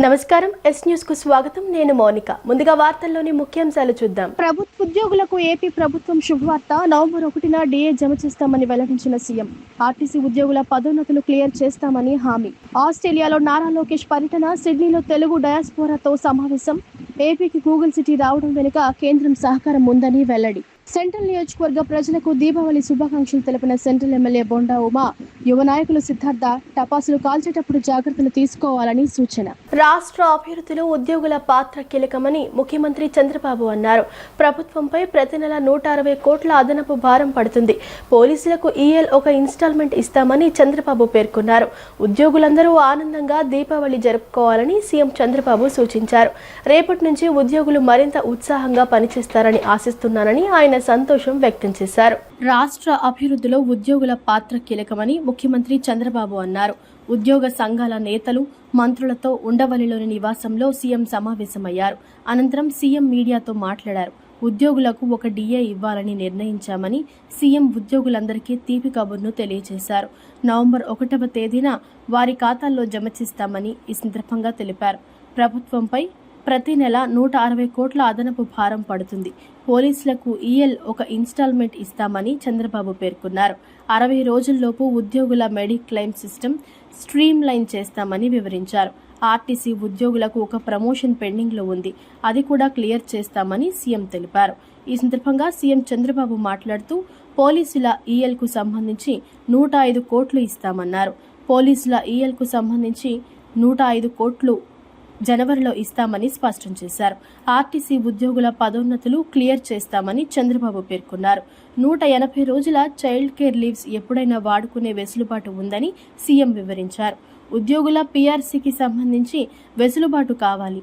నమస్కారం yes news కు స్వాగతం. నేను మౌనిక. ముందుగా వార్తల్లోని ముఖ్యాంశాలు చూద్దాం. ప్రభుత్వ ఉద్యోగులకు ఏపీ ప్రభుత్వం శుభవార్త. నవంబర్ 1న డిఏ జమ చేస్తామని వెల్లడించిన సీఎం. ఆర్టీసీ ఉద్యోగుల పదోన్నతులు క్లియర్ చేస్తామని హామీ. ఆస్ట్రేలియాలో నారా లోకేష్ పర్యటన. సిడ్నీలో తెలుగు డయాస్పోరాతో సమావేశం. ఏపీకి గూగుల్ సిటీ రావడం వెనుక కేంద్రం సహకారం ఉందని వెల్లడి. సెంట్రల్ నియోజకవర్గ ప్రజలకు దీపావళి శుభాకాంక్షలు తెలిపిన సెంట్రల్ ఎమ్మెల్యే బొండా ఉమా. యువ నాయకులు సిద్ధార్థ టపాసులు కాల్చేటప్పుడు జాగ్రత్తలు తీసుకోవాలని సూచన. రాష్ట్ర అభివృద్ధిలో ఉద్యోగుల పాత్ర కీలకమని ముఖ్యమంత్రి చంద్రబాబు అన్నారు. ప్రభుత్వంపై ప్రతి నెల 160 కోట్ల అదనపు భారం పడుతుంది. పోలీసులకు ఈఎల్ ఒక ఇన్స్టాల్మెంట్ ఇస్తామని చంద్రబాబు పేర్కొన్నారు. ఉద్యోగులందరూ ఆనందంగా దీపావళి జరుపుకోవాలని సీఎం చంద్రబాబు సూచించారు. రేపటి నుంచి ఉద్యోగులు మరింత ఉత్సాహంగా పనిచేస్తారని ఆశిస్తున్నానని ఆయన సంతోషం వ్యక్తం చేశారు. రాష్ట్ర అభివృద్ధిలో ఉద్యోగుల పాత్ర కీలకమని ముఖ్యమంత్రి చంద్రబాబు అన్నారు. ఉద్యోగ సంఘాల నేతలు, మంత్రులతో ఉండవల్లిలోని నివాసంలో సీఎం సమావేశమయ్యారు. అనంతరం సీఎం మీడియాతో మాట్లాడారు. ఉద్యోగులకు ఒక డిఏ ఇవ్వాలని నిర్ణయించామని సీఎం ఉద్యోగులందరికీ తీపి కబుర్ను తెలియజేశారు. నవంబర్ 1వ తేదీన వారి ఖాతాల్లో జమ చేస్తామని ఈ సందర్భంగా తెలిపారు. ప్రభుత్వంపై ప్రతి నెల 160 కోట్ల అదనపు భారం పడుతుంది. పోలీసులకు ఈఎల్ ఒక ఇన్స్టాల్మెంట్ ఇస్తామని చంద్రబాబు పేర్కొన్నారు. 60 రోజుల్లోపు ఉద్యోగుల మెడిక్లెయిమ్ సిస్టమ్ స్ట్రీమ్ లైన్ చేస్తామని వివరించారు. ఆర్టీసీ ఉద్యోగులకు ఒక ప్రమోషన్ పెండింగ్లో ఉంది. అది కూడా క్లియర్ చేస్తామని సీఎం తెలిపారు. ఈ సందర్భంగా సీఎం చంద్రబాబు మాట్లాడుతూ పోలీసుల ఈఎల్కు సంబంధించి 105 కోట్లు ఇస్తామన్నారు. పోలీసుల ఈఎల్కు సంబంధించి 105 కోట్లు జనవరిలో ఇస్తామని స్పష్టం చేశారు. ఆర్టీసీ ఉద్యోగుల పదోన్నతులు క్లియర్ చేస్తామని చంద్రబాబు పేర్కొన్నారు. 180 రోజుల చైల్డ్ కేర్ లీవ్స్ ఎప్పుడైనా వాడుకునే వెసులుబాటు ఉందని సీఎం వివరించారు. ఉద్యోగుల పీఆర్సీకి సంబంధించి వెసులుబాటు కావాలి.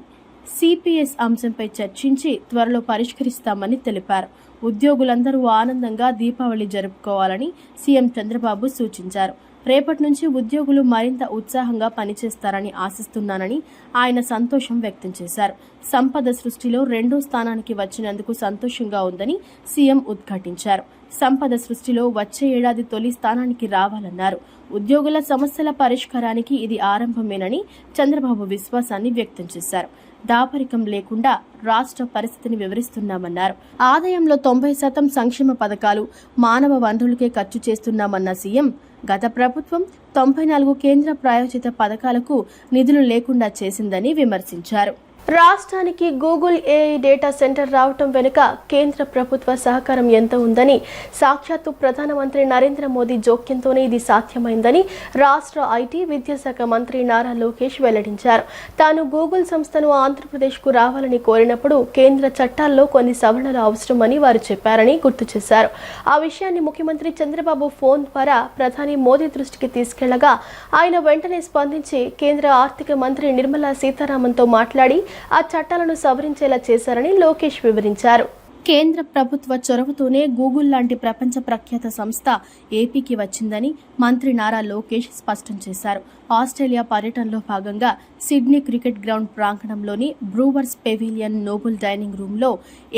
సిపిఎస్ అంశంపై చర్చించి త్వరలో పరిష్కరిస్తామని తెలిపారు. ఉద్యోగులందరూ ఆనందంగా దీపావళి జరుపుకోవాలని సీఎం చంద్రబాబు సూచించారు. రేపటి నుంచి ఉద్యోగులు మరింత ఉత్సాహంగా పనిచేస్తారని ఆశిస్తున్నానని ఆయన సంతోషం వ్యక్తం చేశారు. సంపద సృష్టిలో 2వ స్థానానికి వచ్చినందుకు సంతోషంగా ఉందని సీఎం ఉద్ఘాటించారు. సంపద సృష్టిలో వచ్చే ఏడాది తొలి స్థానానికి రావాలన్నారు. ఉద్యోగుల సమస్యల పరిష్కారానికి ఇది ఆరంభమేనని చంద్రబాబు విశ్వాసాన్ని వ్యక్తం చేశారు. దాపరికం లేకుండా రాష్ట్ర పరిస్థితిని వివరిస్తున్నామన్నారు. ఆదాయంలో 90% సంక్షేమ పథకాలు, మానవ వనరులకే ఖర్చు చేస్తున్నామన్న సీఎం, గత ప్రభుత్వం 94 కేంద్ర ప్రాయోజిత పథకాలకు నిధులు లేకుండా చేసిందని విమర్శించారు. రాష్ట్రానికి గూగుల్ ఏఐ డేటా సెంటర్ రావటం వెనుక కేంద్ర ప్రభుత్వ సహకారం ఎంత ఉందని, సాక్షాత్తు ప్రధానమంత్రి నరేంద్ర మోదీ జోక్యంతోనే ఇది సాధ్యమైందని రాష్ట్ర ఐటీ విద్యాశాఖ మంత్రి నారా లోకేష్ వెల్లడించారు. తాను గూగుల్ సంస్థను ఆంధ్రప్రదేశ్కు రావాలని కోరినప్పుడు కేంద్ర చట్టాల్లో కొన్ని సవరణలు అవసరమని వారు చెప్పారని గుర్తు చేశారు. ఆ విషయాన్ని ముఖ్యమంత్రి చంద్రబాబు ఫోన్ ద్వారా ప్రధాని మోదీ దృష్టికి తీసుకెళ్లగా ఆయన వెంటనే స్పందించి కేంద్ర ఆర్థిక మంత్రి నిర్మలా సీతారామన్తో మాట్లాడి ఆ చట్టాలను సవరించేలా చేశారని లోకేష్ వివరించారు. కేంద్ర ప్రభుత్వ చొరవతోనే గూగుల్ లాంటి ప్రపంచ ప్రఖ్యాత సంస్థ ఏపీకి వచ్చిందని మంత్రి నారా లోకేష్ స్పష్టం చేశారు. ఆస్ట్రేలియా పర్యటనలో భాగంగా సిడ్నీ క్రికెట్ గ్రౌండ్ ప్రాంగణంలోని బ్రూవర్స్ పెవిలియన్ నోబుల్ డైనింగ్ రూమ్లో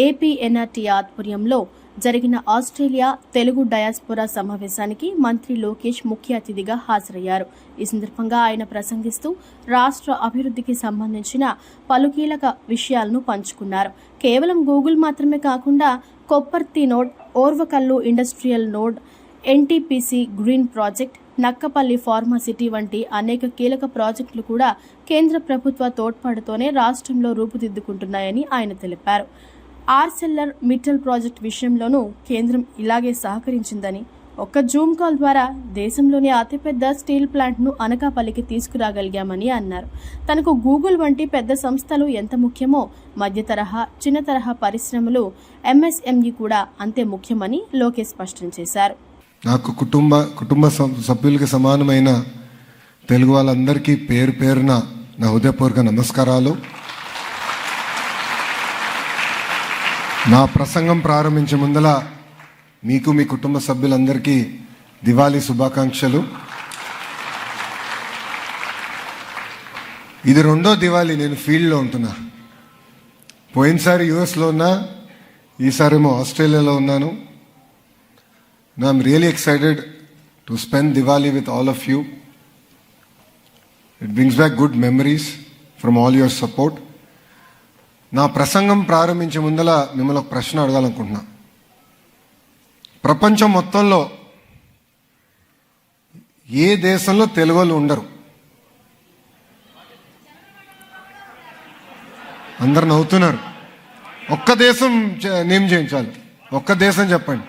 ఏపీ ఎన్ఆర్టీ ఆధ్వర్యంలో జరిగిన ఆస్ట్రేలియా తెలుగు డయాస్పోరా సమావేశానికి మంత్రి లోకేష్ ముఖ్య అతిథిగా హాజరయ్యారు. ఈ సందర్భంగా ఆయన ప్రసంగిస్తూ రాష్ట్ర అభివృద్ధికి సంబంధించిన పలు కీలక విషయాలను పంచుకున్నారు. కేవలం గూగుల్ మాత్రమే కాకుండా Kopparthi node, Orvakallu industrial node, NTPC green project, Nakkapalli pharma city వంటి అనేక కీలక ప్రాజెక్టులు కూడా కేంద్ర ప్రభుత్వ తోడ్పాటుతోనే రాష్ట్రంలో రూపుదిద్దుకుంటున్నాయని ఆయన తెలిపారు. ఆర్సెల్లర్ మిట్టల్ ప్రాజెక్టు విషయంలోనూ కేంద్రం ఇలాగే సహకరించిందని, ఒక్క జూమ్ కాల్ ద్వారా దేశంలోని అతిపెద్ద స్టీల్ ప్లాంట్ను అనకాపల్లికి తీసుకురాగలిగామని అన్నారు. తనకు గూగుల్ వంటి పెద్ద సంస్థలు ఎంత ముఖ్యమో మధ్య తరహా, చిన్న తరహా పరిశ్రమలు, ఎంఎస్ఎంఈ కూడా అంతే ముఖ్యమని లోకేష్ స్పష్టం చేశారు. నాకు కుటుంబ సభ్యులకి సమానమైన తెలుగు వాళ్ళందరికీ పేరు పేరున నా హృదయపూర్వక నమస్కారాలు. నా ప్రసంగం ప్రారంభించే ముందల మీకు, మీ కుటుంబ సభ్యులందరికీ దివాళీ శుభాకాంక్షలు. ఇది 2వ దివాళీ నేను ఫీల్డ్లో ఉంటున్నా. పోయినసారి యుఎస్లో ఉన్నా, ఈసారేమో ఆస్ట్రేలియాలో ఉన్నాను. I'm really excited to spend Diwali with all of you. It brings back good memories from all your support. నా ప్రసంగం ప్రారంభించే ముందల మిమ్మల్ని ఒక ప్రశ్న అడగాలనుకుంటున్నా. ప్రపంచం మొత్తంలో ఏ దేశంలో తెలుగు వాళ్ళు ఉండరు? అందరు నవ్వుతున్నారు. ఒక్క దేశం నేమ్ చేయించాలి. ఒక్క దేశం చెప్పండి.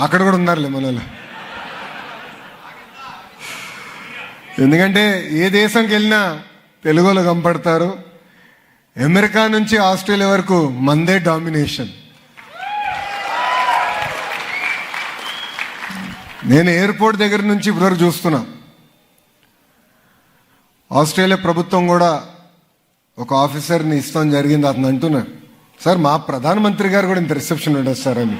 అక్కడ కూడా ఉన్నారులే మనలో. ఎందుకంటే ఏ దేశంకి వెళ్ళినా తెలుగు వాళ్ళు కనపడతారు. అమెరికా నుంచి ఆస్ట్రేలియా వరకు మందే డామినేషన్. నేను ఎయిర్పోర్ట్ దగ్గర నుంచి ఇప్పటివరకు చూస్తున్నా. ఆస్ట్రేలియా ప్రభుత్వం కూడా ఒక ఆఫీసర్ని ఇస్తాం జరిగింది. అతను అంటున్నారు, సార్ మా ప్రధానమంత్రి గారు కూడా ఇంత రిసెప్షన్ ఉండదు సార్ అని.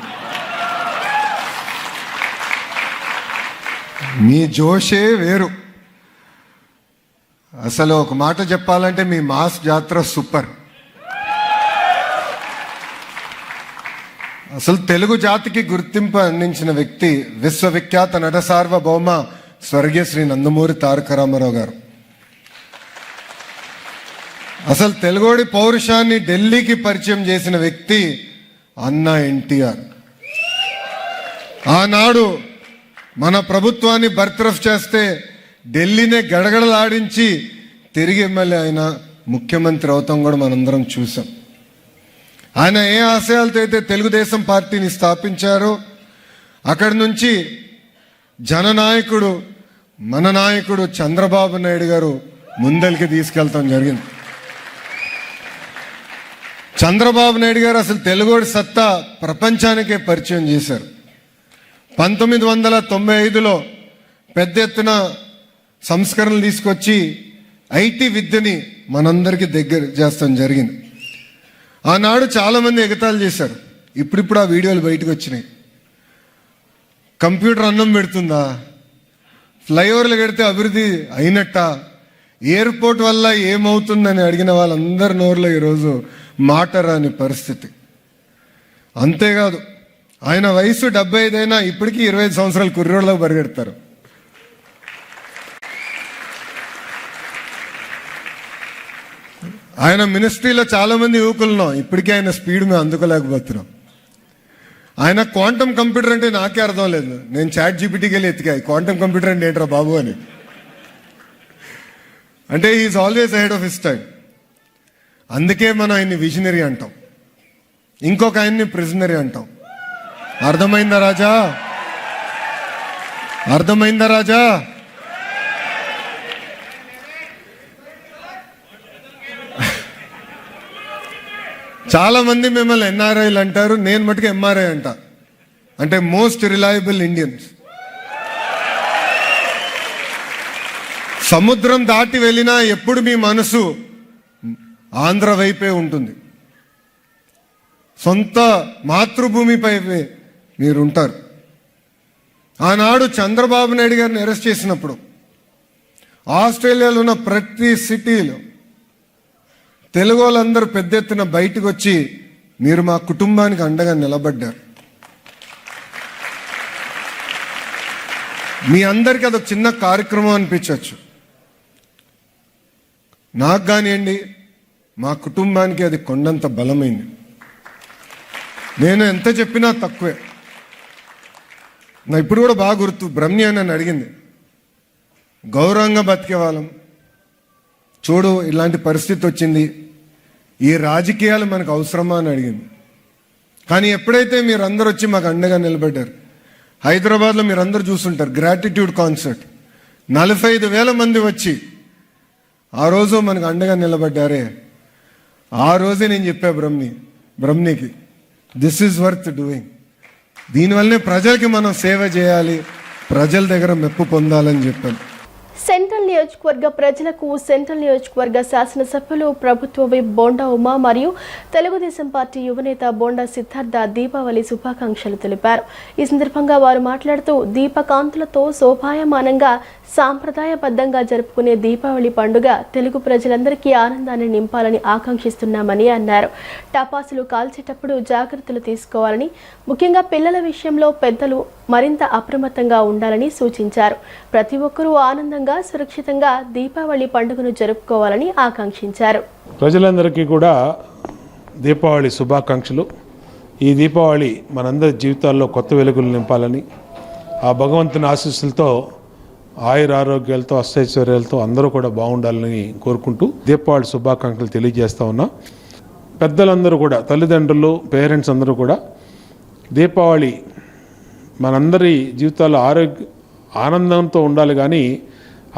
మీ జోషే వేరు. అసలు ఒక మాట చెప్పాలంటే మీ మాస్ జాతర సూపర్. అసలు తెలుగు జాతికి గుర్తింపు అందించిన వ్యక్తి విశ్వవిఖ్యాత నట సార్వభౌమ స్వర్గీయ శ్రీ నందమూరి తారక రామారావు గారు. అసలు తెలుగోడి పౌరుషాన్ని ఢిల్లీకి పరిచయం చేసిన వ్యక్తి అన్న ఎన్టీఆర్. ఆనాడు మన ప్రభుత్వాన్ని బర్తరఫ్ చేస్తే ఢిల్లీనే గడగడలాడించి తిరిగి ఎమ్మెల్యే అయిన ముఖ్యమంత్రి అవుతాం కూడా మనందరం చూసాం. ఆయన ఏ ఆశయాలతో అయితే తెలుగుదేశం పార్టీని స్థాపించారో అక్కడి నుంచి జననాయకుడు మన నాయకుడు చంద్రబాబు నాయుడు గారు ముందరికి తీసుకెళ్తాం జరిగింది. చంద్రబాబు నాయుడు గారు అసలు తెలుగోడి సత్తా ప్రపంచానికే పరిచయం చేశారు. 1995లో పెద్ద ఎత్తున సంస్కరణలు తీసుకొచ్చి ఐటీ విద్యని మనందరికీ దగ్గర చేస్తాం జరిగింది. ఆనాడు చాలామంది ఎగతాళి చేశారు. ఇప్పుడిప్పుడు ఆ వీడియోలు బయటకు వచ్చినాయి. కంప్యూటర్ అన్నం పెడుతుందా? ఫ్లైఓవర్లు కడితే అభివృద్ధి అయినట్ట? ఎయిర్పోర్ట్ వల్ల ఏమవుతుందని అడిగిన వాళ్ళందరి నోరులో ఈరోజు మాట రాని పరిస్థితి. అంతేకాదు, ఆయన వయసు 75 అయినా ఇప్పటికీ 25 సంవత్సరాల కుర్రోళ్ళలో పరిగెడతారు. ఆయన మినిస్ట్రీలో చాలా మంది యువకులున్నాం, ఇప్పటికీ ఆయన స్పీడ్ మేము అందుకోలేకపోతున్నాం. ఆయన క్వాంటమ్ కంప్యూటర్ అంటే నాకే అర్థం లేదు. నేను చాట్ జీపీటీకి వెళ్ళి ఎత్తికా క్వాంటమ్ కంప్యూటర్ అంటే ఏంట్రా బాబు అని. అంటే is always ahead of his time. అందుకే మనం ఆయన్ని విజనరీ అంటాం, ఇంకొక ఆయన్ని ప్రిజనరీ అంటాం. అర్థమైందా రాజా? అర్థమైందా రాజా? చాలా మంది మిమ్మల్ని ఎన్ఆర్ఐలు అంటారు, నేను మటుకు ఎంఆర్ఐ అంట. అంటే మోస్ట్ రిలయబుల్ ఇండియన్స్. సముద్రం దాటి వెళ్ళినా ఎప్పుడు మీ మనసు ఆంధ్ర వైపే ఉంటుంది. సొంత మాతృభూమిపై మీరుంటారు. ఆనాడు చంద్రబాబు నాయుడు గారిని అరెస్ట్ చేసినప్పుడు ఆస్ట్రేలియాలో ఉన్న ప్రతి సిటీలో తెలుగు వాళ్ళందరూ పెద్ద ఎత్తున బయటకు వచ్చి మీరు మా కుటుంబానికి అండగా నిలబడ్డారు. మీ అందరికీ అదొక చిన్న కార్యక్రమం అనిపించవచ్చు. నాకు కానివ్వండి, మా కుటుంబానికి అది కొండంత బలమైంది. నేను ఎంత చెప్పినా తక్కువే. నా ఇప్పుడు కూడా బాగా గుర్తు, బ్రహ్మి అని నన్ను అడిగింది, గౌరవంగా బతికే వాళ్ళం చూడు, ఇలాంటి పరిస్థితి వచ్చింది, ఈ రాజకీయాలు మనకు అవసరమా అని అడిగింది. కానీ ఎప్పుడైతే మీరందరూ వచ్చి మాకు అండగా నిలబడ్డారు, హైదరాబాద్లో మీరందరూ చూస్తుంటారు గ్రాటిట్యూడ్ కాన్సర్ట్, 45,000 మంది వచ్చి ఆ రోజు మనకు అండగా నిలబడ్డారే, ఆ రోజే నేను చెప్పా బ్రహ్మనికి దిస్ ఈజ్ వర్త్ డూయింగ్. దీనివల్లనే ప్రజలకి మనం సేవ చేయాలి, ప్రజల దగ్గర మెప్పు పొందాలని చెప్పాను. సెంట్రల్ నియోజకవర్గ ప్రజలకు సెంట్రల్ నియోజకవర్గ శాసనసభ్యులు ప్రభుత్వ విప్ బోండా ఉమా మరియు తెలుగుదేశం పార్టీ యువనేత బోండా సిద్ధార్థ దీపావళి శుభాకాంక్షలు తెలిపారు. ఈ సందర్భంగా వారు మాట్లాడుతూ దీపకాంతులతో శోభాయమానంగా సాంప్రదాయబద్ధంగా జరుపుకునే దీపావళి పండుగ తెలుగు ప్రజలందరికీ ఆనందాన్ని నింపాలని ఆకాంక్షిస్తున్నామని అన్నారు. టపాసులు కాల్చేటప్పుడు జాగ్రత్తలు తీసుకోవాలని, ముఖ్యంగా పిల్లల విషయంలో పెద్దలు మరింత అప్రమత్తంగా ఉండాలని సూచించారు. ప్రతి ఒక్కరూ ఆనందంగా, సురక్షితంగా దీపావళి పండుగను జరుపుకోవాలని ఆకాంక్షించారు. ప్రజలందరికీ కూడా దీపావళి శుభాకాంక్షలు. ఈ దీపావళి మనందరి జీవితాల్లో కొత్త వెలుగులు నింపాలని, ఆ భగవంతుని ఆశీస్సులతో ఆయురారోగ్యాలతో అష్టైశ్వర్యాలతో అందరూ కూడా బాగుండాలని కోరుకుంటూ దీపావళి శుభాకాంక్షలు తెలియజేస్తా ఉన్నా. పెద్దలందరూ కూడా, తల్లిదండ్రులు, పేరెంట్స్ అందరూ కూడా దీపావళి మనందరి జీవితాల్లో ఆనందంతో ఉండాలి, కానీ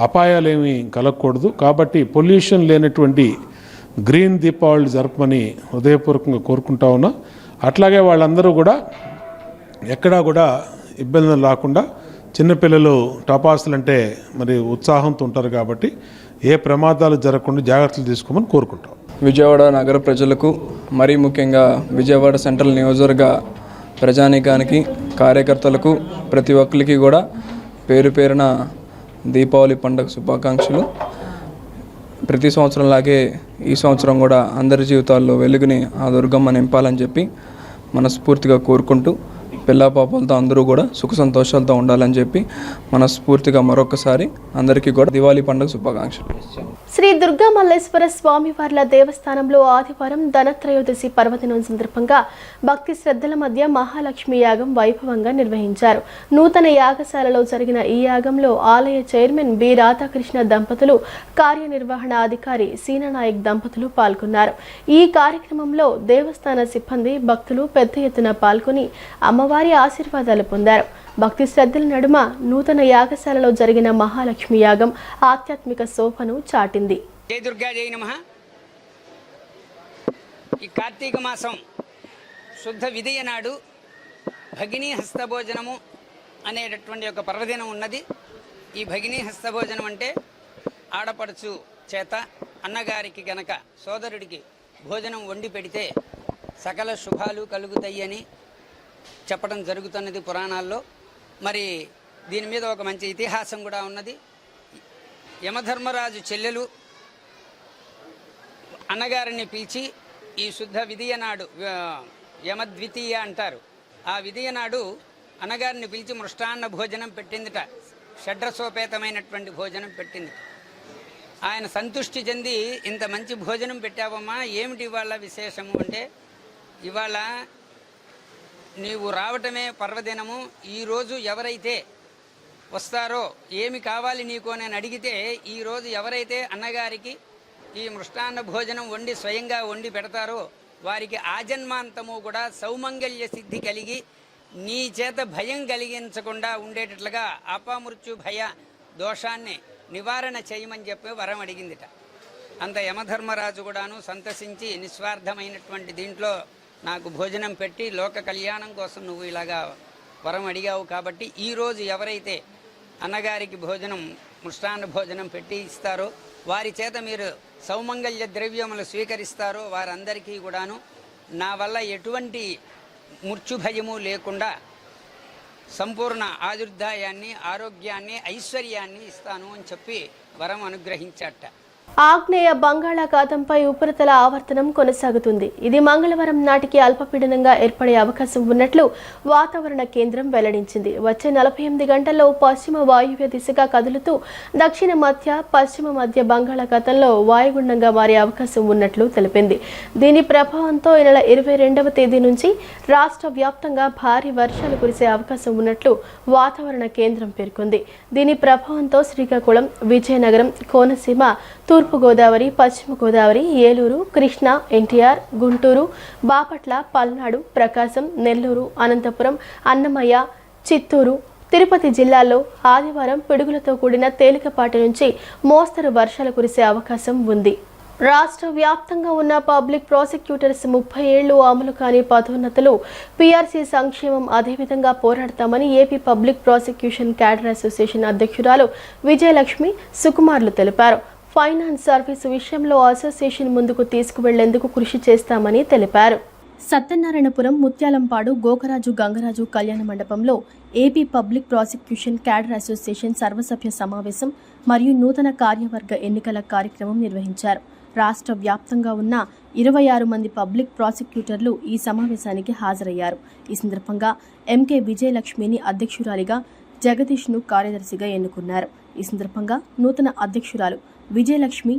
అపాయాలు ఏమీ కలగకూడదు. కాబట్టి పొల్యూషన్ లేనటువంటి గ్రీన్ దీపావళి జరపమని హృదయపూర్వకంగా కోరుకుంటా ఉన్నా. అట్లాగే వాళ్ళందరూ కూడా ఎక్కడా కూడా ఇబ్బందులు రాకుండా, చిన్నపిల్లలు టపాసులు అంటే మరి ఉత్సాహంతో ఉంటారు కాబట్టి ఏ ప్రమాదాలు జరగకుండా జాగ్రత్తలు తీసుకోమని కోరుకుంటాం. విజయవాడ నగర ప్రజలకు, మరీ ముఖ్యంగా విజయవాడ సెంట్రల్ నియోజకవర్గ ప్రజానీకానికి, కార్యకర్తలకు, ప్రతి ఒక్కరికి కూడా పేరు పేరున దీపావళి పండుగ శుభాకాంక్షలు. ప్రతి సంవత్సరంలాగే ఈ సంవత్సరం కూడా అందరి జీవితాల్లో వెలుగుని ఆ దుర్గమ్మ నింపాలని చెప్పి మనస్ఫూర్తిగా కోరుకుంటూ, పిల్లా పాపలతో అందరూ కూడా సుఖ సంతోషాలతో ఉండాలని చెప్పి మనస్ఫూర్తిగా మరొకసారి అందరికీ కూడా దివాళీ పండుగ శుభాకాంక్షలు. శ్రీ దుర్గా మల్లేశ్వర స్వామివార్ల దేవస్థానంలో ఆదివారం ధనత్రయోదశి పర్వదినం సందర్భంగా భక్తి శ్రద్ధల మధ్య మహాలక్ష్మి యాగం వైభవంగా నిర్వహించారు. నూతన యాగశాలలో జరిగిన ఈ యాగంలో ఆలయ చైర్మన్ బి రాధాకృష్ణ దంపతులు, కార్యనిర్వహణ అధికారి సీనానాయక్ దంపతులు పాల్గొన్నారు. ఈ కార్యక్రమంలో దేవస్థాన సిబ్బంది, భక్తులు పెద్ద ఎత్తున పాల్గొని అమ్మవారి ఆశీర్వాదాలు పొందారు. భక్తి శ్రద్ధల నడుమ నూతన యాగశాలలో జరిగిన మహాలక్ష్మి యాగం ఆధ్యాత్మిక శోభను చాటింది. జై దుర్గా జై నమః. ఈ కార్తీక మాసం శుద్ధ విదియ నాడు భగినీ హస్తభోజనము అనేటటువంటి ఒక పర్వదినం ఉన్నది. ఈ భగినీ హస్తభోజనం అంటే ఆడపడుచు చేత అన్నగారికి గనక సోదరుడికి భోజనం వండి పెడితే సకల శుభాలు కలుగుతాయి అని చెప్పడం జరుగుతున్నది పురాణాల్లో. మరి దీని మీద ఒక మంచి ఇతిహాసం కూడా ఉన్నది. యమధర్మరాజు చెల్లెలు అన్నగారిని పిలిచి ఈ శుద్ధ విదియ నాడు, యమద్వితీయ అంటారు, ఆ విదియ నాడు అన్నగారిని పిలిచి మృష్టాన్న భోజనం పెట్టిందిట. షడ్రసోపేతమైనటువంటి భోజనం పెట్టింది. ఆయన సంతుష్టి చెంది, ఇంత మంచి భోజనం పెట్టావమ్మా, ఏమిటి ఇవాళ విశేషము అంటే, ఇవాళ నీవు రావటమే పర్వదినము. ఈరోజు ఎవరైతే వస్తారో, ఏమి కావాలి నీకు అని అడిగితే, ఈరోజు ఎవరైతే అన్నగారికి ఈ మృష్టాన్న భోజనం వండి స్వయంగా వండి పెడతారో వారికి ఆజన్మాంతము కూడా సౌమంగళ్య సిద్ధి కలిగి, నీ చేత భయం కలిగించకుండా ఉండేటట్లుగా అపమృత్యు భయ దోషాన్ని నివారణ చేయమని చెప్పి వరం అడిగిందిట. అంత యమధర్మరాజు కూడాను సంతసించి, నిస్వార్థమైనటువంటి దీంట్లో నాకు భోజనం పెట్టి లోక కళ్యాణం కోసం నువ్వు ఇలాగా వరం అడిగావు కాబట్టి ఈరోజు ఎవరైతే అన్నగారికి భోజనం, మృష్టాన్న భోజనం పెట్టి ఇస్తారో, వారి చేత మీరు సౌమంగళ్య ద్రవ్యములు స్వీకరిస్తారో వారందరికీ కూడాను నా వల్ల ఎటువంటి మృత్యుభయము లేకుండా సంపూర్ణ ఆయుర్దాయాన్ని, ఆరోగ్యాన్ని, ఐశ్వర్యాన్ని ఇస్తాను అని చెప్పి వరం అనుగ్రహించాట. ఆగ్నేయ బంగాళాఖాతంపై ఉపరితల ఆవర్తనం కొనసాగుతుంది. ఇది మంగళవారం నాటికి అల్పపీడనంగా ఏర్పడే అవకాశం ఉన్నట్లు వాతావరణ కేంద్రం వెల్లడించింది. వచ్చే 48 గంటల్లో పశ్చిమ వాయువ్య దిశగా కదులుతూ దక్షిణ మధ్య, పశ్చిమ మధ్య బంగాళాఖాతంలో వాయుగుండంగా మారే అవకాశం ఉన్నట్లు తెలిపింది. దీని ప్రభావంతో ఈ నెల 22వ తేదీ నుంచి రాష్ట్ర వ్యాప్తంగా భారీ వర్షాలు కురిసే అవకాశం ఉన్నట్లు వాతావరణ కేంద్రం పేర్కొంది. దీని ప్రభావంతో శ్రీకాకుళం, విజయనగరం, కోనసీమ, తూర్పుగోదావరి, పశ్చిమ గోదావరి, ఏలూరు, కృష్ణా, ఎన్టీఆర్, గుంటూరు, బాపట్ల, పల్నాడు, ప్రకాశం, నెల్లూరు, అనంతపురం, అన్నమయ్య, చిత్తూరు, తిరుపతి జిల్లాల్లో ఆదివారం పిడుగులతో కూడిన తేలికపాటి నుంచి మోస్తరు వర్షాలు కురిసే అవకాశం ఉంది. రాష్ట్ర వ్యాప్తంగా ఉన్న పబ్లిక్ ప్రాసిక్యూటర్స్ 30 ఏళ్లు అమలు కాని పదోన్నతులు, పీఆర్సీ సంక్షేమం అదేవిధంగా పోరాడతామని AP public prosecution cadre association అధ్యక్షురాలు విజయలక్ష్మి సుకుమార్లు తెలిపారు. ఫైనాన్స్ సర్వీసు విషయంలో అసోసియేషన్ ముందుకు తీసుకువెళ్లేందుకు కృషి చేస్తామని తెలిపారు. సత్యనారాయణపురం, ముత్యాలంపాడు, గోకరాజు, గంగరాజు కళ్యాణ మండపంలో AP public prosecution cadre association సర్వసభ్య సమావేశం మరియు నూతన కార్యవర్గ ఎన్నికల కార్యక్రమం నిర్వహించారు. రాష్ట్ర వ్యాప్తంగా ఉన్న 26 మంది పబ్లిక్ ప్రాసిక్యూటర్లు ఈ సమావేశానికి హాజరయ్యారు. ఈ సందర్భంగా ఎంకే విజయలక్ష్మిని అధ్యక్షురాలిగా, జగదీష్ను కార్యదర్శిగా ఎన్నుకున్నారు. ఈ సందర్భంగా నూతన అధ్యక్షురాలు విజయలక్ష్మి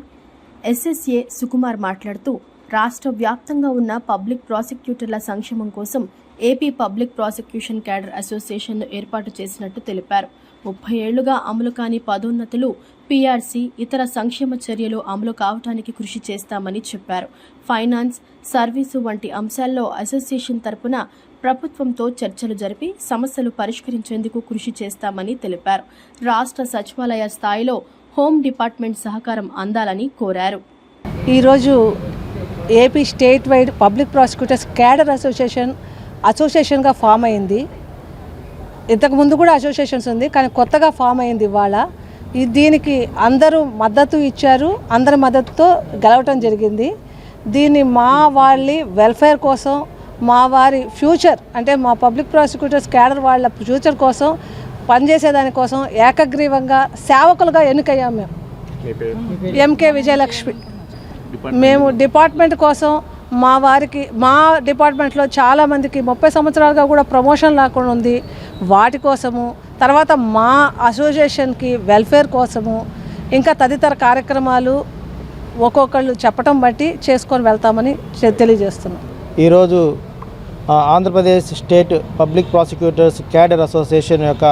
ఎస్ఎస్ఏ సుకుమార్ మాట్లాడుతూ, రాష్ట్ర వ్యాప్తంగా ఉన్న పబ్లిక్ ప్రాసిక్యూటర్ల సంక్షేమం కోసం ఏపీ పబ్లిక్ ప్రాసిక్యూషన్ క్యాడర్ అసోసియేషన్ను ఏర్పాటు చేసినట్టు తెలిపారు. 30 ఏళ్లుగా అమలు కాని పదోన్నతులు, పీఆర్సీ, ఇతర సంక్షేమ చర్యలు అమలు కావడానికి కృషి చేస్తామని చెప్పారు. ఫైనాన్స్, సర్వీసు వంటి అంశాల్లో అసోసియేషన్ తరపున ప్రభుత్వంతో చర్చలు జరిపి సమస్యలు పరిష్కరించేందుకు కృషి చేస్తామని తెలిపారు. రాష్ట్ర సచివాలయ స్థాయిలో హోమ్ డిపార్ట్మెంట్ సహకారం అందాలని కోరారు. ఈరోజు AP state wide public prosecutors cadre అసోసియేషన్గా ఫామ్ అయింది. ఇంతకుముందు కూడా అసోసియేషన్స్ ఉంది, కానీ కొత్తగా ఫామ్ అయింది ఇవాళ. దీనికి అందరూ మద్దతు ఇచ్చారు, అందరి మద్దతుతో గెలవటం జరిగింది. దీన్ని మా వాళ్ళ వెల్ఫేర్ కోసం, మా వారి ఫ్యూచర్ అంటే మా పబ్లిక్ ప్రాసిక్యూటర్స్ క్యాడర్ వాళ్ళ ఫ్యూచర్ కోసం పనిచేసేదానికోసం ఏకగ్రీవంగా సేవకులుగా ఎన్నికయ్యాం. మేము ఎంకే విజయలక్ష్మి. మేము డిపార్ట్మెంట్ కోసం మా డిపార్ట్మెంట్లో చాలామందికి 30 సంవత్సరాలుగా కూడా ప్రమోషన్ లేకుండా ఉంది. వాటి కోసము, తర్వాత మా అసోసియేషన్కి వెల్ఫేర్ కోసము, ఇంకా తదితర కార్యక్రమాలు ఒక్కొక్కళ్ళు చెప్పటం బట్టి చేసుకొని వెళ్తామని తెలియజేస్తున్నాం. ఈరోజు Andhra Pradesh state public prosecutors cadre association యొక్క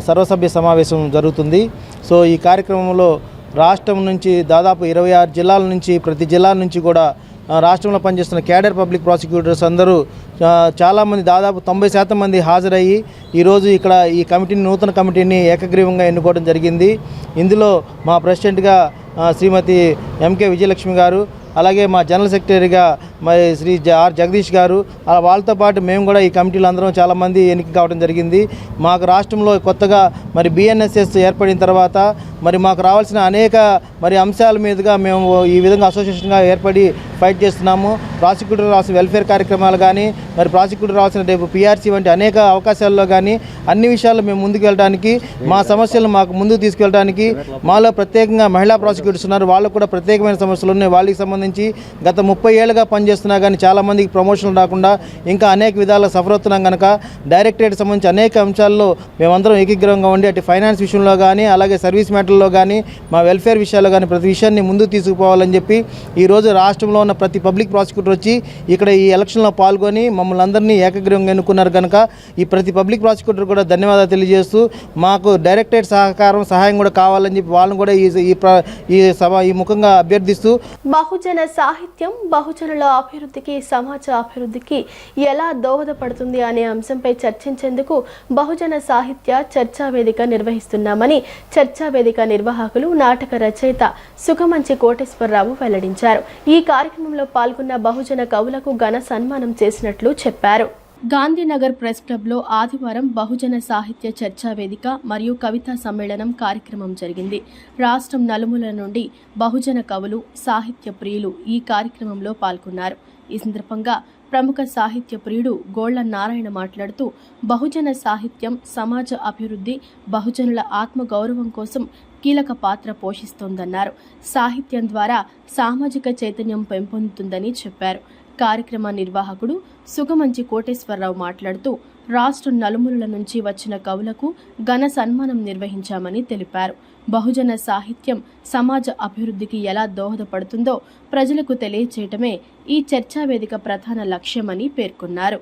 సర్వసభ్య సమావేశం జరుగుతుంది. సో ఈ కార్యక్రమంలో రాష్ట్రం నుంచి దాదాపు 26 జిల్లాల నుంచి, ప్రతి జిల్లా నుంచి కూడా రాష్ట్రంలో పనిచేస్తున్న క్యాడర్ పబ్లిక్ ప్రాసిక్యూటర్స్ అందరూ చాలామంది, దాదాపు 90% మంది హాజరయ్యి ఈరోజు ఇక్కడ ఈ కమిటీని, నూతన కమిటీని ఏకగ్రీవంగా ఎన్నుకోవడం జరిగింది. ఇందులో మా ప్రెసిడెంట్గా శ్రీమతి ఎంకే విజయలక్ష్మి గారు, అలాగే మా జనరల్ సెక్రటరీగా మరి శ్రీ ఆర్ జగదీష్ గారు, వాళ్ళతో పాటు మేము కూడా ఈ కమిటీలో అందరం చాలామంది ఎన్నిక కావడం జరిగింది. మాకు రాష్ట్రంలో కొత్తగా మరి బిఎన్ఎస్ఎస్ ఏర్పడిన తర్వాత మరి మాకు రావాల్సిన అనేక మరి అంశాల మీదుగా మేము ఈ విధంగా అసోసియేషన్గా ఏర్పడి ఫైట్ చేస్తున్నాము. ప్రాసిక్యూటర్ రావాల్సిన వెల్ఫేర్ కార్యక్రమాలు కానీ, మరి ప్రాసిక్యూటర్ రావాల్సిన రేపు పీఆర్సీ వంటి అనేక అవకాశాల్లో కానీ అన్ని విషయాల్లో మేము ముందుకు వెళ్ళడానికి, మా సమస్యలను మాకు ముందుకు తీసుకెళ్ళడానికి, మాలో ప్రత్యేకంగా మహిళా ప్రాసిక్యూటర్స్ ఉన్నారు, వాళ్ళకు కూడా ప్రత్యేకమైన సమస్యలు ఉన్నాయి. వాళ్ళకి సంబంధించి గత 30 ఏళ్ళుగా పనిచేస్తున్నా కానీ చాలామందికి ప్రమోషన్లు రాకుండా ఇంకా అనేక విధాలుగా సఫర్ అవుతున్నాం కనుక డైరెక్టరేట్ సంబంధించి అనేక అంశాల్లో మేమందరం ఏకీగ్రహంగా ఉండి అటు ఫైనాన్స్ విషయంలో కానీ, అలాగే సర్వీస్ మ్యాటర్లో కానీ, మా వెల్ఫేర్ విషయాల్లో కానీ ప్రతి విషయాన్ని ముందుకు తీసుకుపోవాలని చెప్పి ఈరోజు రాష్ట్రంలో ఉన్న ప్రతి పబ్లిక్ ప్రాసిక్యూటర్ వచ్చి ఇక్కడ ఈ ఎలక్షన్లో పాల్గొని మమ్మల్ని అందరినీ ఏకగ్రీవంగా ఎన్నుకున్నారు కనుక ఈ ప్రతి పబ్లిక్ ప్రాసిక్యూటర్ కూడా ధన్యవాదాలు తెలియజేస్తూ, మాకు డైరెక్టరేట్ సహాయం కూడా కావాలని చెప్పి వాళ్ళని కూడా ఈ ముఖంగా అభ్యర్థిస్తూ, బహుజన సాహిత్యం బహుజనుల అభివృద్ధికి, సమాజ అభివృద్ధికి ఎలా దోహదపడుతుంది అనే అంశంపై చర్చించేందుకు బహుజన సాహిత్య చర్చా వేదిక నిర్వహిస్తున్నామని చర్చా వేదిక నిర్వాహకులు, నాటక రచయిత సుఖమంచి కోటేశ్వరరావు వెల్లడించారు. ఈ కార్యక్రమంలో పాల్గొన్న బహుజన కవులకు ఘన సన్మానం చేసినట్లు చెప్పారు. గాంధీనగర్ ప్రెస్ క్లబ్లో ఆదివారం బహుజన సాహిత్య చర్చా వేదిక మరియు కవితా సమ్మేళనం కార్యక్రమం జరిగింది. రాష్ట్రం నలుమూలల నుండి బహుజన కవులు, సాహిత్య ప్రియులు ఈ కార్యక్రమంలో పాల్గొన్నారు. ఈ సందర్భంగా ప్రముఖ సాహిత్య ప్రియుడు గోళ్ల నారాయణ మాట్లాడుతూ, బహుజన సాహిత్యం సమాజ అభివృద్ధి, బహుజనుల ఆత్మగౌరవం కోసం కీలక పాత్ర పోషిస్తోందన్నారు. సాహిత్యం ద్వారా సామాజిక చైతన్యం పెంపొందుతుందని చెప్పారు. కార్యక్రమ నిర్వాహకుడు సుఖమంచి కోటేశ్వరరావు మాట్లాడుతూ, రాష్ట్రం నలుమూలల నుంచి వచ్చిన కవులకు ఘన సన్మానం నిర్వహించామని తెలిపారు. బహుజన సాహిత్యం సమాజ అభివృద్ధికి ఎలా దోహదపడుతుందో ప్రజలకు తెలియచేయటమే ఈ చర్చా వేదిక ప్రధాన లక్ష్యమని పేర్కొన్నారు.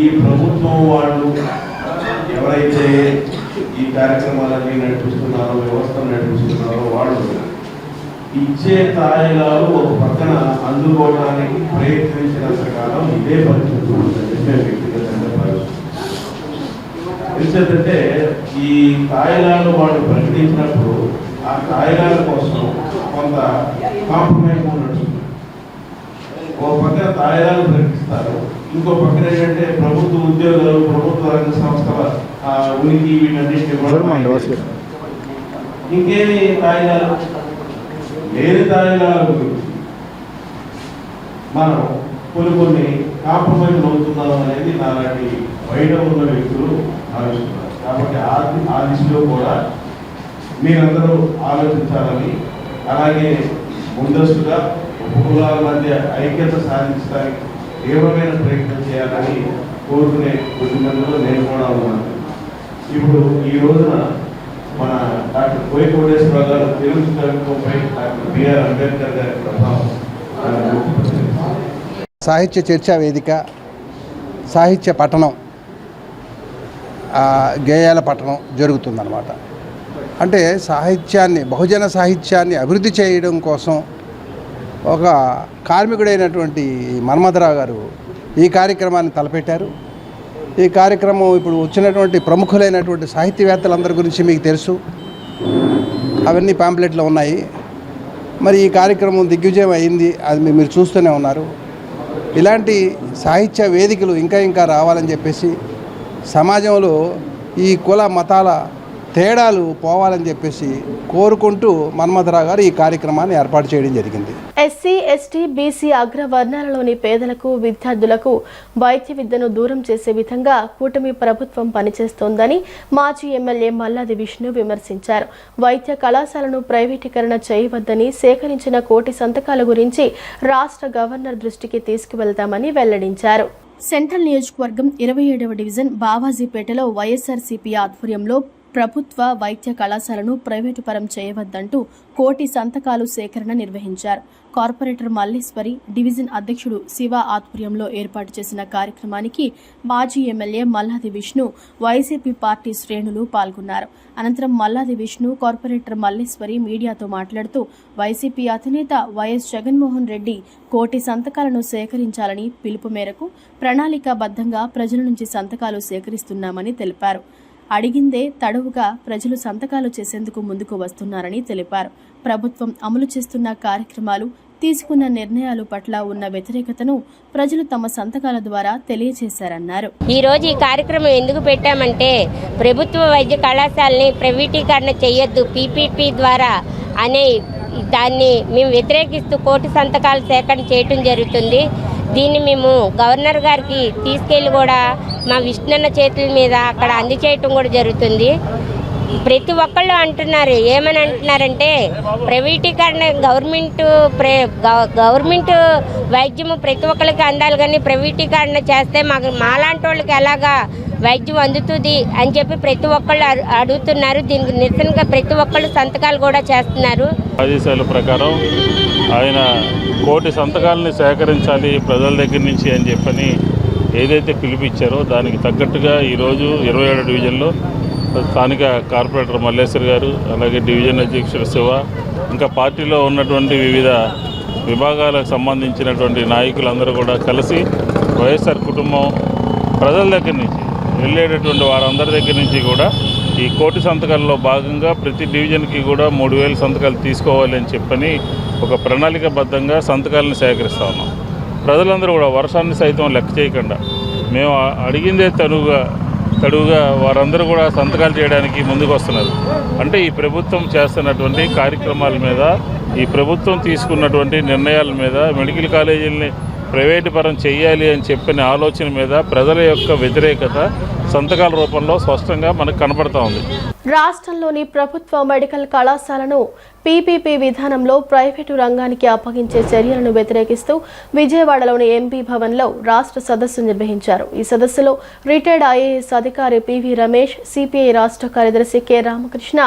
ఈ ప్రభుత్వం వాళ్ళు ఎవరైతే ఈ కార్యక్రమాలన్నీ నడిపిస్తున్నారో, వ్యవస్థను నడిపిస్తున్నారో, వాళ్ళు ఇచ్చే తాయిలాలు ఒక పక్కన అందుకోవడానికి ప్రయత్నించినంత కాలం ఇదే పరిస్థితి ఉంటుందని మేము వ్యక్తిగతంగా భావిస్తున్నాం. ఎందుకంటే ఈ తాయిలాలు వాళ్ళు ప్రకటించినప్పుడు ఆ తాయిలాల కోసం కొంత కాంప్రమైజ్ నడుస్తుంది. ఒక పక్కన తాయిలాలు ప్రకటిస్తారు, ఇంకో పక్కన ఏంటంటే ప్రభుత్వ ఉద్యోగాలు, ప్రభుత్వ రంగ సంస్థల ఉనికి వీటన్నింటినీ ఇంకేమి తాయిలాలు లేని తాయిలాల గురించి మనం కొన్ని కాంప్రమైజ్ అవుతున్నాం అనేది నాలాంటి బయట ఉన్న వ్యక్తులు భావిస్తున్నారు. కాబట్టి ఆ దిశలో కూడా మీరందరూ ఆలోచించాలని, అలాగే ముందస్తుగా ఉపకులాల మధ్య ఐక్యత సాధించడానికి తీవ్రమైన ప్రయత్నం చేయాలని కోరుకునే కొద్ది మందిలో నేను కూడా ఉన్నాను. ఇప్పుడు ఈ రోజున మన డాక్టర్ కోయి కోటేశ్వరరావు గారు తెలుగు కవిత్వంపై డాక్టర్ బిఆర్ అంబేద్కర్ గారి ప్రభావం సాహిత్య చర్చా వేదిక, సాహిత్య పఠనం, గేయాల పఠనం జరుగుతుందన్నమాట. అంటే సాహిత్యాన్ని, బహుజన సాహిత్యాన్ని అభివృద్ధి చేయడం కోసం ఒక కార్మికుడైనటువంటి మన్మథరావు గారు ఈ కార్యక్రమాన్ని తలపెట్టారు. ఈ కార్యక్రమం ఇప్పుడు వచ్చినటువంటి ప్రముఖులైనటువంటి సాహిత్యవేత్తలందరి గురించి మీకు తెలుసు, అవన్నీ పాంప్లెట్లో ఉన్నాయి. మరి ఈ కార్యక్రమం దిగ్విజయం అయింది, అది మీరు చూస్తూనే ఉన్నారు. ఇలాంటి సాహిత్య వేదికలు ఇంకా రావాలని చెప్పేసి సమాజంలో ఈ కుల మతాల తేడాలు పోవాలని చెప్పేసి కోరుకుంటూ మన్మథరావు గారు ఈ కార్యక్రమాన్ని ఏర్పాటు చేయడం జరిగింది. ఎస్సీ, ఎస్టీ, బీసీ అగ్రవర్ణాలలోని పేదలకు, విద్యార్థులకు వైద్య విద్యను దూరం చేసే విధంగా కూటమి ప్రభుత్వం పనిచేస్తోందని మాజీ ఎమ్మెల్యే మల్లాది విష్ణు విమర్శించారు. వైద్య కళాశాలను ప్రైవేటీకరణ చేయవద్దని, సేకరించిన 1 కోటి సంతకాల గురించి రాష్ట్ర గవర్నర్ దృష్టికి తీసుకువెళ్తామని వెల్లడించారు. సెంట్రల్ నియోజకవర్గం 27వ డివిజన్ బావాజీపేటలో వైఎస్ఆర్సీపీ ఆధ్వర్యంలో ప్రభుత్వ వైద్య కళాశాలను ప్రైవేటు పరం చేయవద్దంటూ 1 కోటి సంతకాలు సేకరణ నిర్వహించారు. కార్పొరేటర్ మల్లేశ్వరి, డివిజన్ అధ్యక్షుడు శివ ఆధ్వర్యంలో ఏర్పాటు చేసిన కార్యక్రమానికి మాజీ MLA Malladi Vishnu, YCP party శ్రేణులు పాల్గొన్నారు. అనంతరం మల్లాది విష్ణు, కార్పొరేటర్ మల్లేశ్వరి మీడియాతో మాట్లాడుతూ వైసీపీ అధినేత వైఎస్ జగన్మోహన్ రెడ్డి 1 కోటి సంతకాలను సేకరించాలని పిలుపు మేరకు ప్రణాళికాబద్ధంగా ప్రజల నుంచి సంతకాలు సేకరిస్తున్నామని తెలిపారు. అడిగిందే తడవుగా ప్రజలు సంతకాలు చేసేందుకు ముందుకు వస్తున్నారని తెలిపారు. ప్రభుత్వం అమలు చేస్తున్న కార్యక్రమాలు, తీసుకున్న నిర్ణయాల పట్ల ఉన్న వ్యతిరేకతను ప్రజలు తమ సంతకాల ద్వారా తెలియజేశారన్నారు. ఈ రోజు ఈ కార్యక్రమం ఎందుకు పెట్టామంటే, ప్రభుత్వ వైద్య కళాశాలని ప్రైవేటీకరణ చేయొద్దు పీపీపీ ద్వారా అనే దాన్ని మేము వ్యతిరేకిస్తూ 1 కోటి సంతకాల సేకరణ చేయటం జరుగుతుంది. దీన్ని మేము గవర్నర్ గారికి తీసుకెళ్ళి కూడా మా విష్ణన్న చేతుల మీద అక్కడ అందజేయటం కూడా జరుగుతుంది. ప్రతి ఒక్కళ్ళు అంటున్నారు, ఏమని అంటున్నారంటే ప్రైవేటీకరణ గవర్నమెంట్ వైద్యము ప్రతి ఒక్కరికి అందాలి, కానీ ప్రైవేటీకరణ చేస్తే మాలాంటి వాళ్ళకి ఎలాగా వైద్యం అందుతుంది అని చెప్పి ప్రతి ఒక్కళ్ళు అడుగుతున్నారు. దీనికి నిరసనగా ప్రతి ఒక్కళ్ళు సంతకాలు కూడా చేస్తున్నారు. ఆదేశాల ప్రకారం ఆయన 1 కోటి సంతకాలని సేకరించాలి ప్రజల దగ్గర నుంచి అని చెప్పని ఏదైతే పిలిపించారో దానికి తగ్గట్టుగా ఈరోజు 27 డివిజన్లో స్థానిక కార్పొరేటర్ మల్లేశ్వర్ గారు, అలాగే డివిజన్ అధ్యక్షుడు శివ, ఇంకా పార్టీలో ఉన్నటువంటి వివిధ విభాగాలకు సంబంధించినటువంటి నాయకులందరూ కూడా కలిసి వైఎస్ఆర్ కుటుంబం ప్రజల దగ్గర నుంచి వెళ్ళేటటువంటి వారందరి దగ్గర నుంచి కూడా ఈ 1 కోటి సంతకాల్లో భాగంగా ప్రతి డివిజన్కి కూడా 3000 సంతకాలు తీసుకోవాలి అని చెప్పని ఒక ప్రణాళికాబద్ధంగా సంతకాలను సేకరిస్తూ ఉన్నాం. ప్రజలందరూ కూడా వర్షాన్ని సైతం లెక్క చేయకుండా మేము అడిగిందే తడువుగా వారందరూ కూడా సంతకాలు చేయడానికి ముందుకు వస్తున్నారు. అంటే ఈ ప్రభుత్వం చేస్తున్నటువంటి కార్యక్రమాల మీద, ఈ ప్రభుత్వం తీసుకున్నటువంటి నిర్ణయాల మీద, మెడికల్ కాలేజీలని ప్రైవేటు పరం చేయాలి అని చెప్పిన ఆలోచన మీద ప్రజల యొక్క వ్యతిరేకత సంతకాల రూపంలో స్పష్టంగా మనకు కనబడతా ఉంది. రాష్ట్రంలోని ప్రభుత్వ మెడికల్ కళాశాలను పీపీపీ విధానంలో ప్రైవేటు రంగానికి అప్పగించే చర్యలను వ్యతిరేకిస్తూ విజయవాడలోని ఎంపీ భవన్లో రాష్ట్ర సదస్సు నిర్వహించారు. ఈ సదస్సులో రిటైర్డ్ ఐఏఎస్ అధికారి పివి రమేష్, సిపిఐ రాష్ట్ర కార్యదర్శి కె రామకృష్ణ,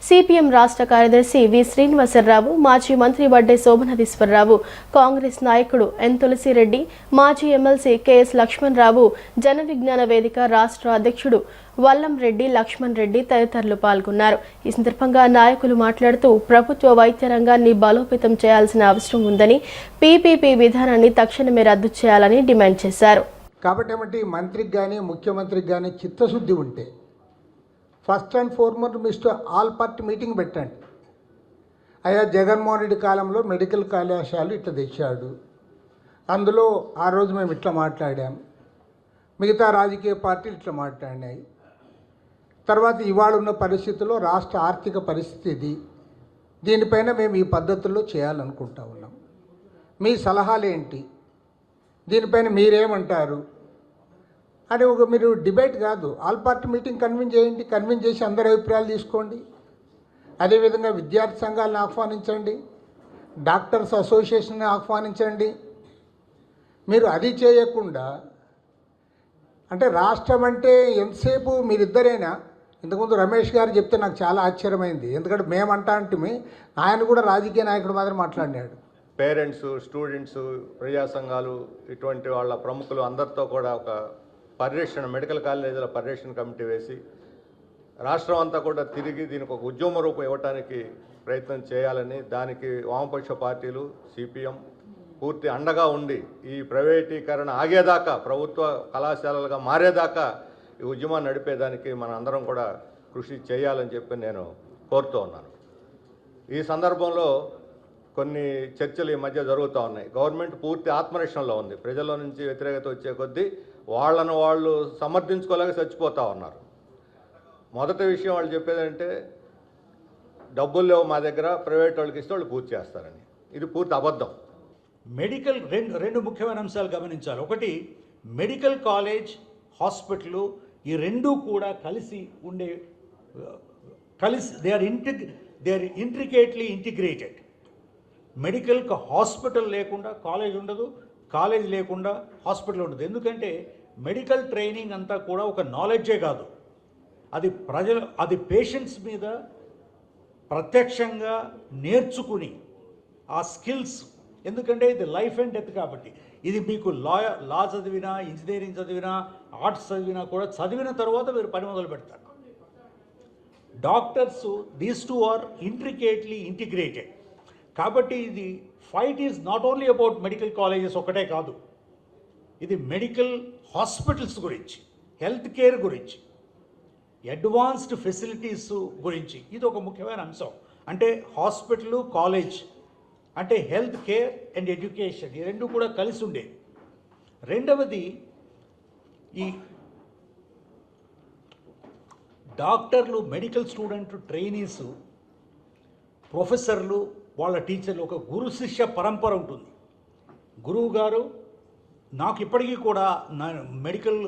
సిపిఎం రాష్ట్ర కార్యదర్శి వి శ్రీనివాసరావు, మాజీ మంత్రి వడ్డే శోభనాధీశ్వరరావు, కాంగ్రెస్ నాయకుడు ఎన్ తులసిరెడ్డి, మాజీ ఎమ్మెల్సీ కెఎస్ లక్ష్మణరావు, జన విజ్ఞాన వేదిక రాష్ట్ర అధ్యక్షుడు వల్లంరెడ్డి లక్ష్మణ్ రెడ్డి తదితరులు పాల్గొన్నారు. ఈ సందర్భంగా నాయకులు మాట్లాడుతూ ప్రభుత్వ వైద్య రంగాన్ని బలోపేతం చేయాల్సిన అవసరం ఉందని, పీపీపీ విధానాన్ని తక్షణమే రద్దు చేయాలని డిమాండ్ చేశారు. కాబట్టి ఏమంటే మంత్రికి కానీ ముఖ్యమంత్రికి కానీ చిత్తశుద్ధి ఉంటే first and foremost all party meeting పెట్టండి. అయ్యా జగన్మోహన్ రెడ్డి కాలంలో మెడికల్ కళాశాలలు ఇట్లా తెచ్చాడు, అందులో ఆ రోజు మేము ఇట్లా మాట్లాడాం, మిగతా రాజకీయ పార్టీలు ఇట్లా మాట్లాడినాయి, తర్వాత ఇవాళ ఉన్న పరిస్థితుల్లో రాష్ట్ర ఆర్థిక పరిస్థితి ఇది, దీనిపైన మేము ఈ పద్ధతుల్లో చేయాలనుకుంటా ఉన్నాం, మీ సలహాలు ఏంటి, దీనిపైన మీరేమంటారు అని మీరు డిబేట్ కాదు, ఆల్ పార్టీ మీటింగ్ కన్వీన్ చేయండి, కన్వీన్ చేసి అందరి అభిప్రాయాలు తీసుకోండి. అదేవిధంగా విద్యార్థి సంఘాలను ఆహ్వానించండి, డాక్టర్స్ అసోసియేషన్ని ఆహ్వానించండి. మీరు అది చేయకుండా అంటే రాష్ట్రం అంటే ఎంతసేపు మీరిద్దరేనా? ఇంతకుముందు రమేష్ గారు చెప్తే నాకు చాలా ఆశ్చర్యమైంది. ఎందుకంటే మేమంటా అంటే ఆయన కూడా రాజకీయ నాయకుడు మాత్రం మాట్లాడినాడు. పేరెంట్స్, స్టూడెంట్స్, ప్రజా సంఘాలు, ఇటువంటి వాళ్ళ ప్రముఖులు అందరితో కూడా ఒక పర్యవేక్షణ, మెడికల్ కాలేజీల పర్యవేక్షణ కమిటీ వేసి రాష్ట్రం అంతా కూడా తిరిగి దీనికి ఒక ఉద్యమ రూపం ఇవ్వడానికి ప్రయత్నం చేయాలని, దానికి వామపక్ష పార్టీలు, సిపిఎం పూర్తి అండగా ఉండి ఈ ప్రైవేటీకరణ ఆగేదాకా, ప్రభుత్వ కళాశాలలుగా మారేదాకా ఈ ఉద్యమాన్ని నడిపేదానికి మన అందరం కూడా కృషి చేయాలని చెప్పి నేను కోరుతూ ఉన్నాను. ఈ సందర్భంలో కొన్ని చర్చలు ఈ మధ్య జరుగుతూ ఉన్నాయి. గవర్నమెంట్ పూర్తి ఆత్మరక్షణలో ఉంది. ప్రజల నుంచి వ్యతిరేకత వచ్చే కొద్దీ వాళ్ళను వాళ్ళు సమర్థించుకోలేక చచ్చిపోతూ ఉన్నారు. మొదటి విషయం వాళ్ళు చెప్పేదంటే డబ్బులు లేవు మా దగ్గర, ప్రైవేట్ వాళ్ళకి ఇస్తే వాళ్ళు పూర్తి చేస్తారని. ఇది పూర్తి అబద్ధం. మెడికల్ రెండు ముఖ్యమైన అంశాలు గమనించాలి. ఒకటి, మెడికల్ కాలేజ్, హాస్పిటల్ ఈ రెండూ కూడా కలిసి they are intricately integrated. Medical hospital లేకుండా కాలేజ్ ఉండదు, కాలేజ్ లేకుండా హాస్పిటల్ ఉండదు. ఎందుకంటే మెడికల్ ట్రైనింగ్ అంతా కూడా ఒక నాలెడ్జే కాదు, అది పేషెంట్స్ మీద ప్రత్యక్షంగా నేర్చుకుని ఆ స్కిల్స్, ఎందుకంటే ఇది లైఫ్ అండ్ డెత్ కాబట్టి, ఇది మీకు లా చదివినా, ఇంజనీరింగ్ చదివినా, ఆర్ట్స్ చదివినా కూడా చదివిన తర్వాత మీరు పని మొదలు పెడతారు. Doctors, these two are intricately integrated. కాబట్టి ఇది fight is not only about medical colleges ఒకటే కాదు, ఇది మెడికల్ హాస్పిటల్స్ గురించి, హెల్త్ కేర్ గురించి, అడ్వాన్స్డ్ ఫెసిలిటీస్ గురించి. ఇది ఒక ముఖ్యమైన అంశం. అంటే హాస్పిటల్, కాలేజ్ అంటే హెల్త్ కేర్ అండ్ ఎడ్యుకేషన్ ఈ రెండు కూడా కలిసి ఉండేవి. రెండవది, ఈ డాక్టర్లు, మెడికల్ స్టూడెంట్, ట్రైనీస్, ప్రొఫెసర్లు, వాళ్ళ టీచర్లు, ఒక గురు శిష్య పరంపర ఉంటుంది. గురువు గారు, నాకు ఇప్పటికీ కూడా మెడికల్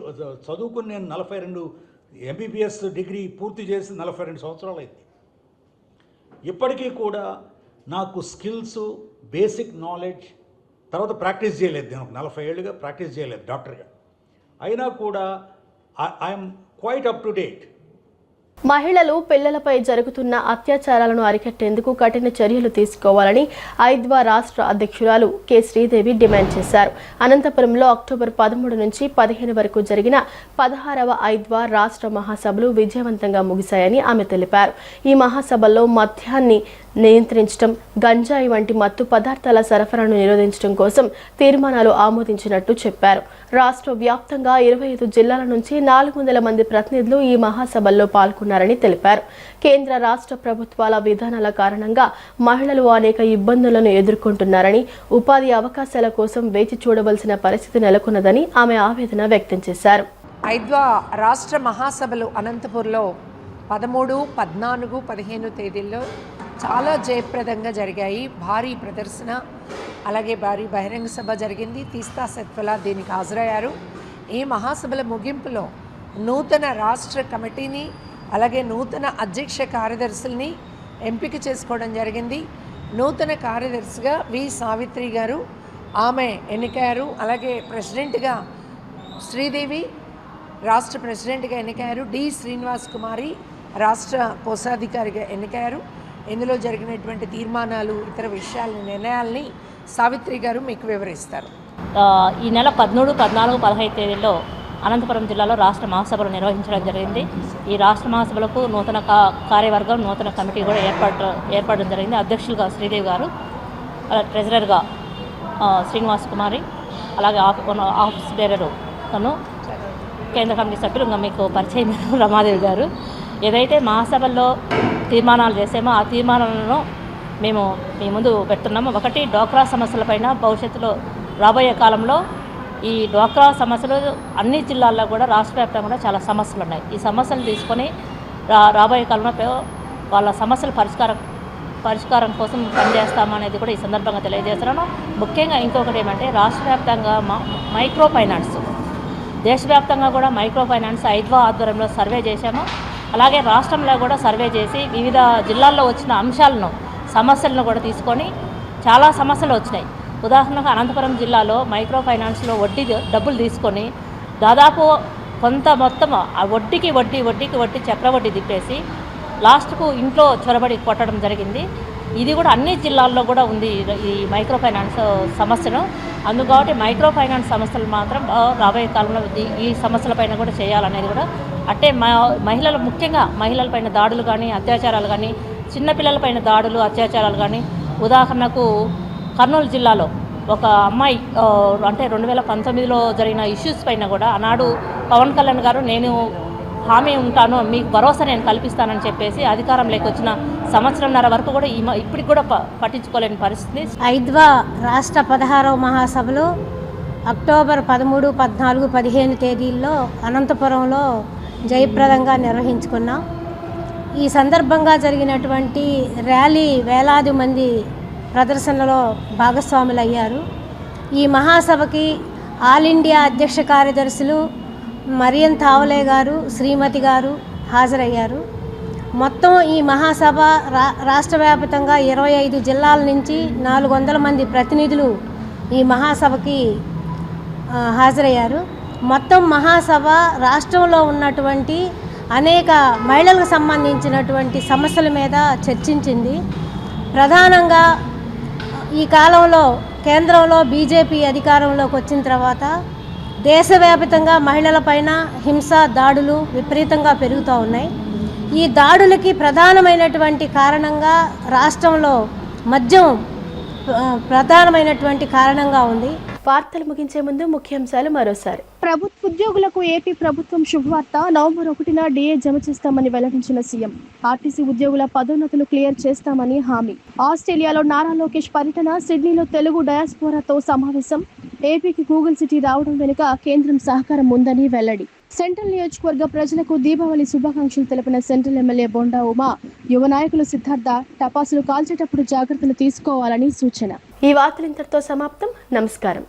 చదువుకుని నేను 42 MBBS డిగ్రీ పూర్తి చేసి 42 సంవత్సరాలు అయింది. ఇప్పటికీ కూడా నాకు స్కిల్స్, బేసిక్ నాలెడ్జ్, తర్వాత ప్రాక్టీస్ చేయలేదు. నేను 40 ఏళ్ళుగా ప్రాక్టీస్ చేయలేదు డాక్టర్గా. అయినా కూడా I'm quite up to date. మహిళలు, పిల్లలపై జరుగుతున్న అత్యాచారాలను అరికట్టేందుకు కఠిన చర్యలు తీసుకోవాలని ఐద్వా రాష్ట్ర అధ్యక్షురాలు కె శ్రీదేవి డిమాండ్ చేశారు. అనంతపురంలో అక్టోబర్ 13 నుంచి 15 వరకు జరిగిన 16వ ఐద్వా రాష్ట్ర మహాసభలు విజయవంతంగా ముగిశాయని ఆమె తెలిపారు. ఈ మహాసభల్లో మద్యాన్ని నియంత్రించడం, గంజాయి వంటి మత్తు పదార్థాల సరఫరాను నిరోధించడం కోసం తీర్మానాలు ఆమోదించినట్టు చెప్పారు. రాష్ట్ర వ్యాప్తంగా 25 జిల్లాల నుంచి 400 మంది ప్రతినిధులు ఈ మహాసభల్లో పాల్గొన్నారని తెలిపారు. కేంద్ర, రాష్ట్ర ప్రభుత్వాల విధానాల కారణంగా మహిళలు అనేక ఇబ్బందులను ఎదుర్కొంటున్నారని, ఉపాధి అవకాశాల కోసం వేచి చూడవలసిన పరిస్థితి నెలకొన్నదని ఆమె ఆవేదన వ్యక్తం చేశారు. ఐద్వా రాష్ట్ర మహాసభలు అనంతపూర్లో 13, 14, 15 తేదీల్లో చాలా జయప్రదంగా జరిగాయి. భారీ ప్రదర్శన, అలాగే భారీ బహిరంగ సభ జరిగింది. తీస్తా సత్ఫలా దీనికి హాజరయ్యారు. ఈ మహాసభల ముగింపులో నూతన రాష్ట్ర కమిటీని, అలాగే నూతన అధ్యక్ష కార్యదర్శుల్ని ఎంపిక చేసుకోవడం జరిగింది. నూతన కార్యదర్శిగా వి సావిత్రి గారు ఆమె ఎన్నికయ్యారు. అలాగే ప్రెసిడెంట్గా శ్రీదేవి రాష్ట్ర ప్రెసిడెంట్గా ఎన్నికయ్యారు. డి శ్రీనివాస్ కుమారి రాష్ట్ర కోశాధికారిగా ఎన్నికయ్యారు. ఇందులో జరిగినటువంటి తీర్మానాలు, ఇతర విషయాలని, నిర్ణయాల్ని సావిత్రి గారు మీకు వివరిస్తారు. ఈ నెల 13, 14, 15 తేదీల్లో అనంతపురం జిల్లాలో రాష్ట్ర మహాసభలు నిర్వహించడం జరిగింది. ఈ రాష్ట్ర మహాసభలకు నూతన కార్యవర్గం, నూతన కమిటీ కూడా ఏర్పడడం జరిగింది. అధ్యక్షులుగా శ్రీదేవి గారు, ట్రెజరర్గా శ్రీనివాస్ కుమారి, అలాగే ఆఫీస్ బేరరు తను, కేంద్ర కమిటీ సభ్యులు ఇంకా మీకు పరిచయం రమాదేవి గారు. ఏదైతే మహాసభల్లో తీర్మానాలు చేసామో ఆ తీర్మానాలను మేము మీ ముందు పెడుతున్నాము. ఒకటి, డ్వాక్రా సమస్యలపైన భవిష్యత్తులో రాబోయే కాలంలో ఈ డ్వాక్రా సమస్యలు అన్ని జిల్లాల్లో కూడా రాష్ట్ర వ్యాప్తంగా కూడా చాలా సమస్యలు ఉన్నాయి. ఈ సమస్యలు తీసుకొని రాబోయే కాలంలో వాళ్ళ సమస్యల పరిష్కారం కోసం పనిచేస్తామనేది కూడా ఈ సందర్భంగా తెలియజేస్తున్నాను. ముఖ్యంగా ఇంకొకటి ఏమంటే రాష్ట్ర వ్యాప్తంగా మైక్రో ఫైనాన్స్, దేశవ్యాప్తంగా కూడా మైక్రో ఫైనాన్స్ ఐద్వా ఆధ్వర్యంలో సర్వే చేశాము. అలాగే రాష్ట్రంలో కూడా సర్వే చేసి వివిధ జిల్లాల్లో వచ్చిన అంశాలను సమస్యలను కూడా తీసుకొని చాలా సమస్యలు వచ్చినాయి. ఉదాహరణకు అనంతపురం జిల్లాలో మైక్రో ఫైనాన్స్లో వడ్డీ డబ్బులు తీసుకొని దాదాపు కొంత మొత్తం ఆ వడ్డీకి వడ్డీ చక్రవడ్డీ తిప్పేసి లాస్ట్కు ఇంట్లో చొరబడి కొట్టడం జరిగింది. ఇది కూడా అన్ని జిల్లాల్లో కూడా ఉంది ఈ మైక్రో ఫైనాన్స్ సమస్యను. అందుకని మైక్రో ఫైనాన్స్ సమస్యలు మాత్రం రాబోయే కాలంలో ఈ సమస్యలపైన కూడా చేయాలనేది కూడా అంటే మహిళలు ముఖ్యంగా మహిళలపైన దాడులు కానీ అత్యాచారాలు కానీ చిన్నపిల్లలపైన దాడులు అత్యాచారాలు కానీ ఉదాహరణకు కర్నూలు జిల్లాలో ఒక అమ్మాయి అంటే 2019లో జరిగిన ఇష్యూస్ పైన కూడా ఆనాడు పవన్ కళ్యాణ్ గారు నేను హామీ ఉంటాను మీకు భరోసా నేను కల్పిస్తానని చెప్పేసి అధికారంలోకి వచ్చిన సంవత్సరంన్నర వరకు కూడా ఇప్పటికి కూడా పట్టించుకోలేని పరిస్థితి. ఐద్వా రాష్ట్ర 16వ మహాసభలు అక్టోబర్ 13, 14, 15 తేదీల్లో అనంతపురంలో జయప్రదంగా నిర్వహించుకున్నాం. ఈ సందర్భంగా జరిగినటువంటి ర్యాలీ వేలాది మంది ప్రదర్శనలో భాగస్వాములయ్యారు. ఈ మహాసభకి ఆల్ ఇండియా అధ్యక్ష కార్యదర్శులు మరియన్ తావలే గారు, శ్రీమతి గారు హాజరయ్యారు. మొత్తం ఈ మహాసభ రాష్ట్ర వ్యాప్తంగా 25 జిల్లాల నుంచి 400 మంది ప్రతినిధులు ఈ మహాసభకి హాజరయ్యారు. మొత్తం మహాసభ రాష్ట్రంలో ఉన్నటువంటి అనేక మహిళలకు సంబంధించినటువంటి సమస్యల మీద చర్చించింది. ప్రధానంగా ఈ కాలంలో కేంద్రంలో బీజేపీ అధికారంలోకి వచ్చిన తర్వాత దేశవ్యాప్తంగా మహిళలపైన హింస దాడులు విపరీతంగా పెరుగుతూ ఉన్నాయి. ఈ దాడులకి ప్రధానమైనటువంటి కారణంగా రాష్ట్రంలో మద్యం ప్రధానమైనటువంటి కారణంగా ఉంది. వార్తలు ముగించే ముందు ముఖ్యాంశాలు మరోసారి. ప్రభుత్వ ఉద్యోగులకు ఏపీ ప్రభుత్వం శుభవార్త. నవంబర్ 1న డిఏ జమ చేస్తామని వెల్లడించిన సీఎం. ఆర్టీసీ ఉద్యోగుల పదోన్నతులు క్లియర్ చేస్తామని హామీ. ఆస్ట్రేలియాలో నారా లోకేష్ పర్యటన. సిడ్నీలో తెలుగు డయాస్పోరాతో సమావేశం. ఏపీకి గూగుల్ సిటీ రావడం వెనుక కేంద్రం సహకారం ఉందని వెల్లడి. సెంట్రల్ నియోజకవర్గ ప్రజలకు దీపావళి శుభాకాంక్షలు తెలిపిన సెంట్రల్ ఎమ్మెల్యే బొండా ఉమా. యువ నాయకులు సిద్ధార్థ టపాసులు కాల్చేటప్పుడు జాగ్రత్తలు తీసుకోవాలని సూచన. ఈ వార్తలు ఇంతటితో సమాప్తం. నమస్కారం.